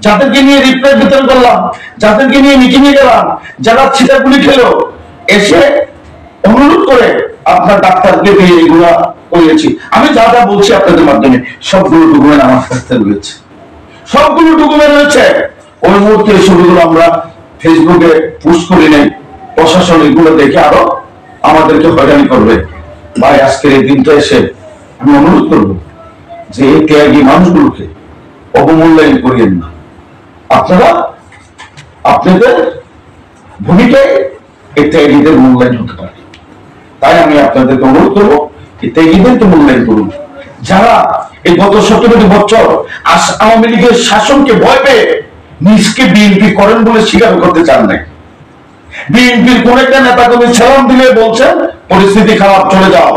যাদেরকে নিয়ে রিপ্লাই বিতরণ করলাম, যাদেরকে নিয়ে মিটিং এ গেলাম, যারা ছিটাগুলি খেলো, এসে অনুরোধ করে আপনার ডাক্তারকে দিয়ে এগুলা করিয়েছি। আমি যা যা বলছি আপনাদের মাধ্যমে সবগুলো ডকুমেন্ট আমার কাছে রয়েছে, সবগুলো ডকুমেন্ট রয়েছে। ওই মুহূর্তে ছবিগুলো আমরা ফেসবুকে পোস্ট করি নাই, প্রশাসন এগুলো দেখে আরো আমাদেরকে হয়রানি করবে। ভাই আজকের এই দিনটা এসে আমি অনুরোধ করবো যে এই ত্যাগী মানুষগুলোকে অবমূল্যায়ন করিয়েন না। আপনারা আপনাদের ভূমিকায় এই ত্যাগীদের মূল্যায়ন হতে পারে। তাই আমি আপনাদেরকে অনুরোধ করবো এই ত্যাগীদেরকে মূল্যায়ন করুন, যারা এই গত 17 বছর আওয়ামী লীগের শাসনকে ভয় পেয়ে নিজকে বিএনপি করেন বলে স্বীকার করতে চান নাই। বিএনপির কোন একটা নেতা কর্মী সালাম দিলে বলছেন পরিস্থিতি খারাপ, চলে যাও।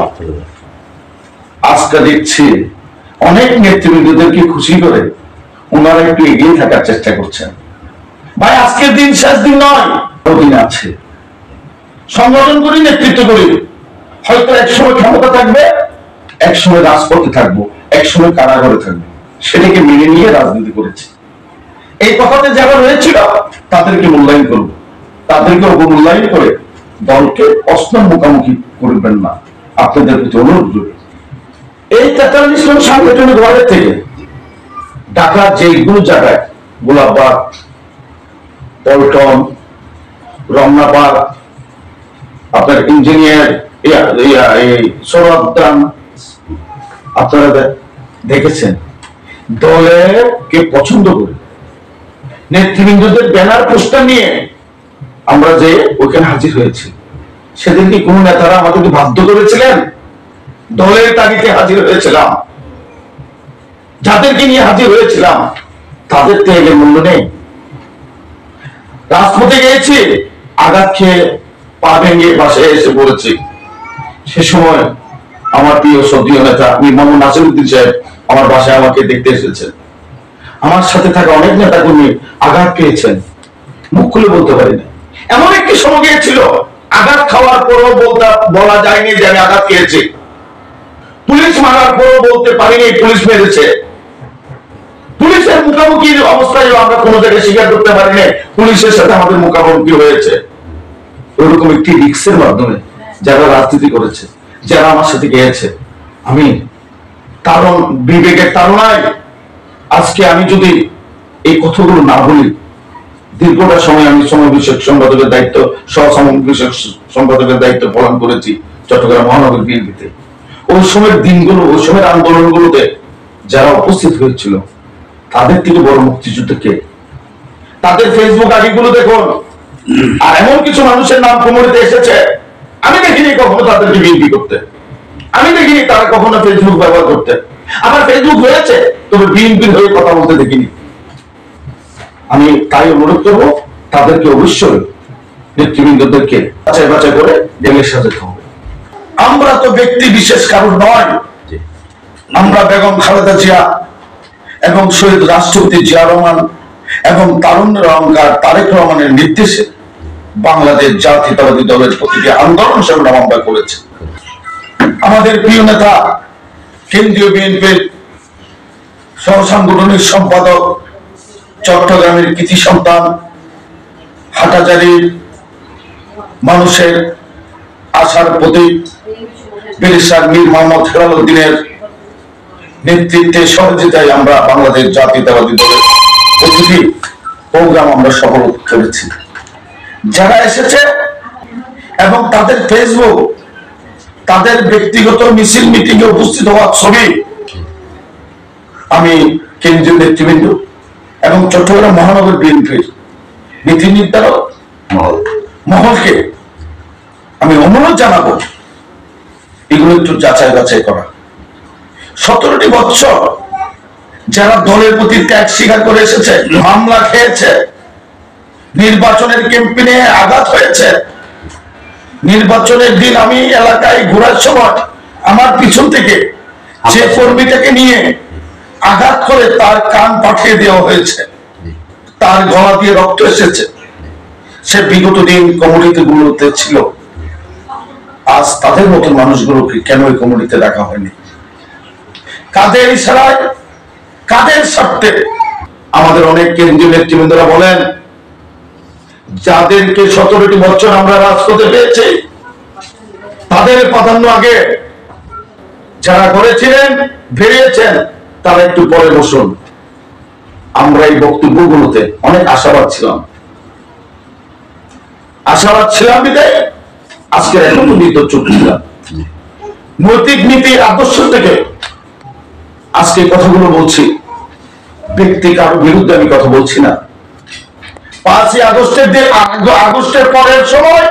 আজকে দেখছি অনেক নেতৃবৃন্দদেরকে খুশি করে ওনারা একটু এগিয়ে থাকার চেষ্টা করছেন। ভাই আজকের দিন শেষ দিন নয়, দিন আছে। সংগঠন করি, নেতৃত্ব করি, হয়তো একসময় ক্ষমতা থাকবে, একসময় রাজপথে থাকবো, একসময় কারাগারে থাকবো, সেটাকে মেনে নিয়ে রাজনীতি করেছি। এই কথাতে যারা রয়েছিল তাদেরকে মূল্যায়ন করবো, তাদেরকে অবমূল্যায়ন করে দলকে অস্ত্র মুখোমুখি করবেন না। আপনাদের প্রতি অনুরোধ করি, এই 43 জন সাংগঠনিক ওয়ার্ডের থেকে ঢাকার যেগুলো জায়গায় গোলাপবাগ, পল্টন, রমনাবাগ, আপনার ইঞ্জিনিয়ার সরদান, আপনারা দেখেছেন দলকে পছন্দ করে নেতৃবৃন্দদের ব্যানার পোস্টার নিয়ে আমরা যে ওখানে হাজির হয়েছি। সেদিন কি কোন নেতারা আমাদেরকে বাধ্য করেছিলেন? দলের তাগিদে হাজির হয়েছিলাম। যাদেরকে নিয়ে হাজির হয়েছিলাম তাদের ত্যাগের মূল্য নেই। রাজপথে গিয়েছি, আঘাত খেয়ে পা ভেঙে বাসায় এসে পড়েছি। সে সময় আমার প্রিয় সদীয় নেতা মোহাম্মদ নাসিরউদ্দিন সাহেব আমার বাসায় আমাকে দেখতে এসেছেন। আমার সাথে থাকা অনেক নেতা কর্মী আঘাত পেয়েছেন, মুখ খুলে বলতে পারিনি। এমন একটি সময় গিয়েছিল আঘাত খাওয়ার পরও বলা যায়নি যে আমি আঘাত খেয়েছি। পুলিশ মারার পরও বলতে পারিনি পুলিশ মেরেছে। পুলিশের মুখোমুখি অবস্থায় আমরা কোনো জায়গায় স্বীকার করতে পারিনি পুলিশের সাথে আমাদের মুখোমুখি হয়েছে। ওইরকম একটি রিক্সের মাধ্যমে যারা রাজনীতি করেছে, যারা আমার সাথে গিয়েছে, আমি কারণ বিবেকের তাড়নায় আজকে আমি যদি এই কথাগুলো না বলি, দীর্ঘটা সময় আমি সময় বিষয়ক সম্পাদকের দায়িত্ব, সহ বিষয়ক সম্পাদকের দায়িত্ব পালন করেছি চট্টগ্রাম মহানগর বিএনপিতে। ওই সময়ের দিনগুলো, ওই সময়ের আন্দোলনগুলোতে যারা উপস্থিত হয়েছিল তাদের থেকে বড় মুক্তিযুদ্ধ কে? তাদের ফেসবুক আইডি গুলো দেখুন। আর এমন কিছু মানুষের নাম কুমুরিতে এসেছে, আমি দেখিনি কখনো তাদেরকে বিএনপি করতে, আমি দেখিনি তারা কখনো ফেসবুক ব্যবহার করতে। আমার ফেসবুক হয়েছে, তবে বিএনপির হয়ে কথা বলতে দেখিনি। আমি তাই অনুরোধ করবো তাদেরকে অবশ্যই নেতৃবৃন্দদেরকে বাছাই বাছাই করে দলের সাথে হবে। আমরা তো ব্যক্তি বিশেষ কারণ নয়, আমরা বেগম খালেদা জিয়া এবং শহীদ রাষ্ট্রপতি জিয়া রহমান এবং তারুণ্যের অহংকার তারেক রহমানের নির্দেশে বাংলাদেশ জাতীয়তাবাদী দলের প্রতিটি আন্দোলন সংগ্রাম করেছে। আমাদের প্রিয় নেতা কেন্দ্রীয় বিএনপির সহ সাংগঠনিক সম্পাদক, চট্টগ্রামের কৃতি সন্তান, হাটাজারির মানুষের আশার প্রতীক ব্যারিস্টার মীর মোহাম্মদ হেলালুদ্দিনের নেতৃত্বে সহযোগিতায় আমরা বাংলাদেশ জাতীয়তাবাদী দলের প্রতিটি প্রোগ্রাম আমরা সফল করেছি। যারা এসেছে এবং তাদের ফেসবুক, তাদের ব্যক্তিগত মিছিল মিটিং এ উপস্থিত হওয়ার ছবি আমি কেন্দ্রীয় নেতৃবৃন্দ এবং চট্টগ্রাম মহানগর বিএনপির নীতি নির্ধারক মহলকে আমি অনুরোধ জানাবো এগুলো একটু যাচাই বাছাই করা। 17টি বছর যারা দলের প্রতি ত্যাগ স্বীকার করে এসেছে, মামলা খেয়েছে, নির্বাচনের ক্যাম্পেইনে আঘাত হয়েছে। নির্বাচনের দিন আমি এলাকায় ঘোরার সময় আমার পিছন থেকে যে কর্মীটাকে নিয়ে আঘাত করে তার কান পাঠিয়ে দেওয়া হয়েছে, তার গলা দিয়ে রক্ত এসেছে। সে বিগত দিন কমিউনিটি গুলোতে ছিল। আজ তাদের মতো মানুষগুলোকে কেন এই কমিউনিটিতে রাখা হয়নি? কাদের ইশারায়, কাদের স্বার্থে আমাদের অনেক কেন্দ্রীয় নেতৃবৃন্দরা বলেন, যাদেরকে 17টি বছর আমরা রাজপথে পেয়েছি তাদের প্রাধান্য আগে, যারা করেছিলেন বেরিয়েছেন তারা একটু পরে বসুন। আমরা এই বক্তব্যগুলোতে অনেক আশাবাদ ছিলাম বিদায় আজকের এখন চুপ ছিলাম। নৈতিক নীতি আদর্শ থেকে আজকে কথাগুলো বলছি, ব্যক্তি কারো বিরুদ্ধে আমি কথা বলছি না। 5ই আগস্টের পরের সময়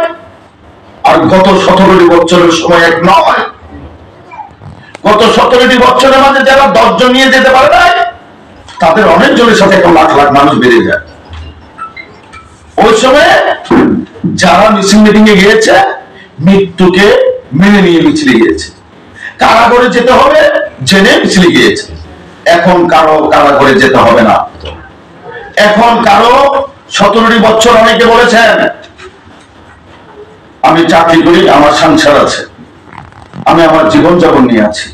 আর গত 17টি বছরের সময় এক নয়। গত 17টি বছরের মাঝে যারা 10 জন নিয়ে যেতে পারে না, তাদের অনেকজনের সাথে এখন লাখ লাখ মানুষ বেড়ে যায়। ওই সময় যারা মিছিল মিটিং এ গিয়েছে, মৃত্যুকে মেনে নিয়ে মিছিলে গিয়েছে। কারাগারে যেতে হবে জেনে মিছিলে গিয়েছে। এখন কারো কারাগারে যেতে হবে না। এখন কারো 17টি বছর অনেকে বলেছেন আমি চাকরি করি, আমার সংসার আছে, আমি আমার জীবন যাপন নিয়ে আছি।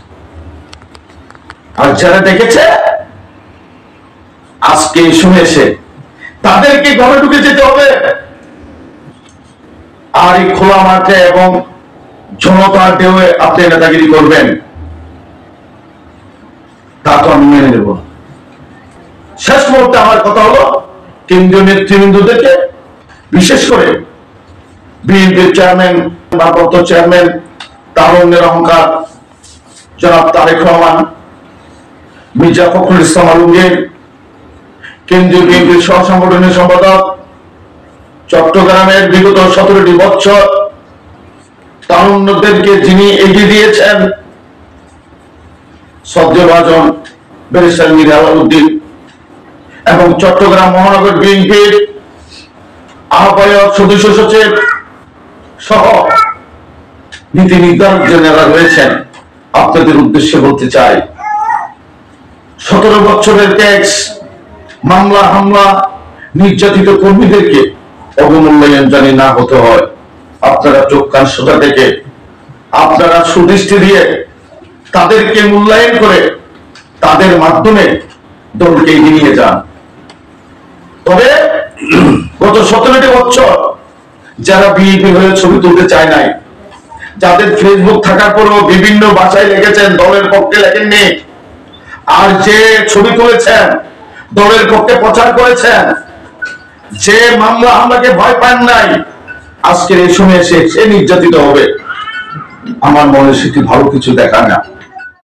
আর যারা দেখেছে আজকে শুনেছে, তাদেরকে ঘরে ঢুকে যেতে হবে। আর এই খোলা মাঠে এবং জনতার ঢেউয়ে আপনি নেতাগিরি করবেন, তা তো আমি মেনে নেব না। শেষ মুহূর্তে আমার কথা হলো, কেন্দ্রীয় নেতৃবৃন্দদেরকে, বিশেষ করে বিএনপির চেয়ারম্যান, ভারপ্রাপ্ত চেয়ারম্যান তারুণ্যের অহংকার জনাব তারেক রহমান, মির্জা ফখরুল ইসলাম আলমগীর, কেন্দ্রীয় বিএনপির সহ সাংগঠনিক সম্পাদক, চট্টগ্রামের বিগত 17টি বছর তারুণ্যদেরকে যিনি এগিয়ে দিয়েছেন, শ্রদ্ধেয়ভাজন ব্যারিস্টার মীর আলাউদ্দিন, এবং চট্টগ্রাম মহানগর বিএনপির আহ্বায়ক, সদস্য সচিব সহ নীতি নির্ধারক যারা রয়েছেন, আপনাদের উদ্দেশ্যে বলতে চাই, 17 বছরের ট্যাক্স মামলা হামলা নির্যাতিত কর্মীদেরকে অবমূল্যায়ন জানি না হতে হয়। আপনারা চোখ কান সোজা থেকে, আপনারা সুদৃষ্টি দিয়ে তাদেরকে মূল্যায়ন করে তাদের মাধ্যমে দলকে এগিয়ে নিয়ে যান। তবে গত 17টি বছর যারা বিএনপি হয়ে ছবি তুলতে চায় নাই, যাদের ফেসবুক থাকার পরেও বিভিন্ন ভাষায় লিখেছেন, দলের পক্ষে লেখেননি, আর যে ছবি তুলেছেন দলের পক্ষে প্রচার করেছেন, যে মামলা হামলাকে ভয় পান নাই, আজকের এই সময় সে নির্যাতিত হবে, আমার মনে সেটি ভালো কিছু দেখায় না।